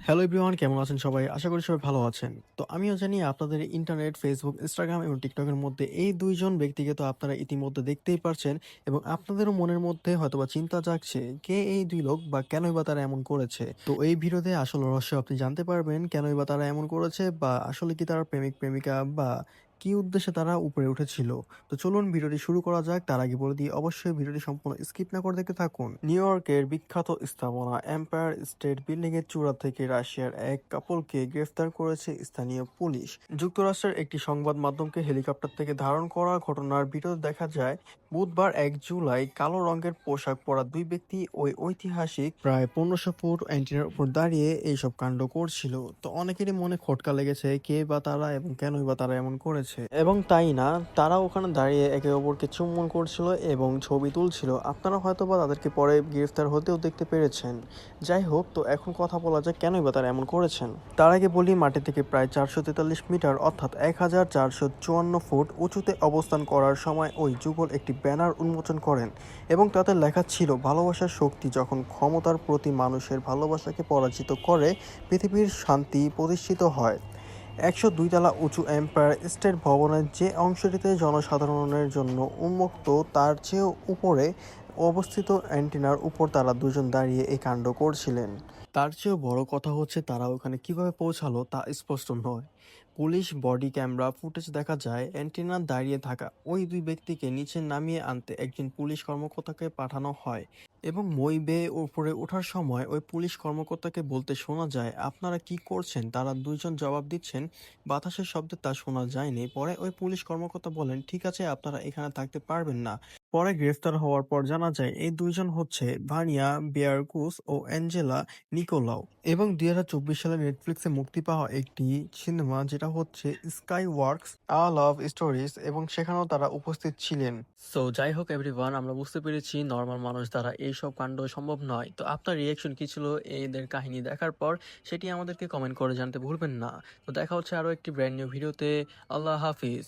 Hello everyone, কেমন আছেন সবাই? আশা করি সবাই ভালো আছেন। তো আমিও জানি আপনাদের ইন্টারনেট, ফেসবুক, ইনস্টাগ্রাম এবং টিকটকের মধ্যে এই ২ জন ব্যক্তিকে তো আপনারা ইতিমধ্যে দেখতেই পারছেন এবং আপনাদেরও মনের মধ্যে হয়তোবা চিন্তা জাগছে, কে এই ২ লোক বা কেনই বা তারা এমন করেছে? তো এই ভিডিওতে আসল রহস্য আপনি জানতে পারবেন, কেনই বা তারা এমন করেছে বা আসলে কি তারা প্রেমিক-প্রেমিকা বা কি উদ্দেশ্যে তারা উপরে উঠেছিল? তো চলুন ভিডিওটি শুরু করা যাক। তার আগে বলে দিই অবশ্যই ভিডিওটি সম্পূর্ণ স্কিপ না করে দেখতে থাকুন। নিউ ইয়র্কের বিখ্যাত স্থাপনা এম্পায়ার স্টেট বিল্ডিং এর চূড়া থেকে রাশিয়ার এক কাপলকে গ্রেফতার করেছে স্থানীয় পুলিশ। যুক্তরাষ্ট্রের একটি সংবাদ মাধ্যমকে হেলিকপ্টার থেকে ধারণ করা ঘটনার ভিডিওতে দেখা যায় বুধবার ১ জুলাই কালো রঙের পোশাক পরা দুই ব্যক্তি ওই ঐতিহাসিক প্রায় ১৫০০ ফুট অ্যান্টেনার উপর দাঁড়িয়ে এইসব কাণ্ড করছিল। তো অনেকেরই মনে খটকা লেগেছে, কে বা তারা এবং কেনই বা তারা এমন করেছে। এবং তাই না, তারা ওখানে দাঁড়িয়ে একে অপরকে চুম্বন করছিল এবং ছবি তুলছিল। আপনারা হয়তো বা তাদেরকে পরে গ্রেফতার হতেও দেখতে পেরেছেন। যাই হোক, তো এখন কথা বলা যাক কেনই বা তারা এমন করেছেন। তার আগে বলি, মাটি থেকে প্রায় ৪৪৩ মিটার অর্থাৎ ১,৪৫৪ ফুট উঁচুতে অবস্থান করার সময় ওই যুগল একটি ব্যানার উন্মোচন করেন এবং তাতে লেখা ছিল, ভালোবাসার শক্তি যখন ক্ষমতার প্রতি মানুষের ভালোবাসাকে পরাজিত করে পৃথিবীর শান্তি প্রতিষ্ঠিত হয়। ১০২ তলা উঁচু এম্পায়ার স্টেট ভবনের যে অংশটিতে জনসাধারণের জন্য উন্মুক্ত তার চেয়েও উপরে অবস্থিত অ্যান্টেনার উপর তারা দুজন দাঁড়িয়ে এই কাণ্ড করছিলেন। তার চেয়েও বড় কথা হচ্ছে, তারা ওখানে কিভাবে পৌঁছালো তা স্পষ্ট নয়। পুলিশ বডি ক্যামেরা ফুটেজ দেখা যায় অ্যান্টেনার দাঁড়িয়ে থাকা ওই দুই ব্যক্তিকে নিচে নামিয়ে আনতে একজন পুলিশ কর্মকর্তাকে পাঠানো হয় এবং মই বেয়ে উপরে ওঠার সময় ওই পুলিশ কর্মকর্তাকে বলতে শোনা যায়, আপনারা কি করছেন? তারা দুইজন জবাব দিচ্ছেন, বাতাসের শব্দে তা শোনা যায়নি। পরে ওই পুলিশ কর্মকর্তা বলেন, ঠিক আছে, আপনারা এখানে থাকতে পারবেন না। পরে গ্রেফতার হওয়ার পর জানা যায় এই দুইজন হচ্ছে ভানিয়া বেয়ারকুস ও অ্যাঞ্জেলা নিকোলাও এবং ২০২৪ সালে নেটফ্লিক্সে মুক্তি পাওয়া একটি সিনেমা যেটা হচ্ছে স্কাই ওয়ার্কস আ লাভ স্টোরিজ এবং সেখানেও তারা উপস্থিত ছিলেন। সো যাই হোক এভরিওয়ান, আমরা বুঝতে পেরেছি নর্মাল মানুষ দ্বারা এইসব কাণ্ড সম্ভব নয়। তো আপনার রিয়েকশন কি ছিল এদের কাহিনী দেখার পর, সেটি আমাদেরকে কমেন্ট করে জানতে ভুলবেন না। তো দেখা হচ্ছে আরো একটি ব্র্যান্ড নিউ ভিডিওতে। আল্লাহ হাফিজ।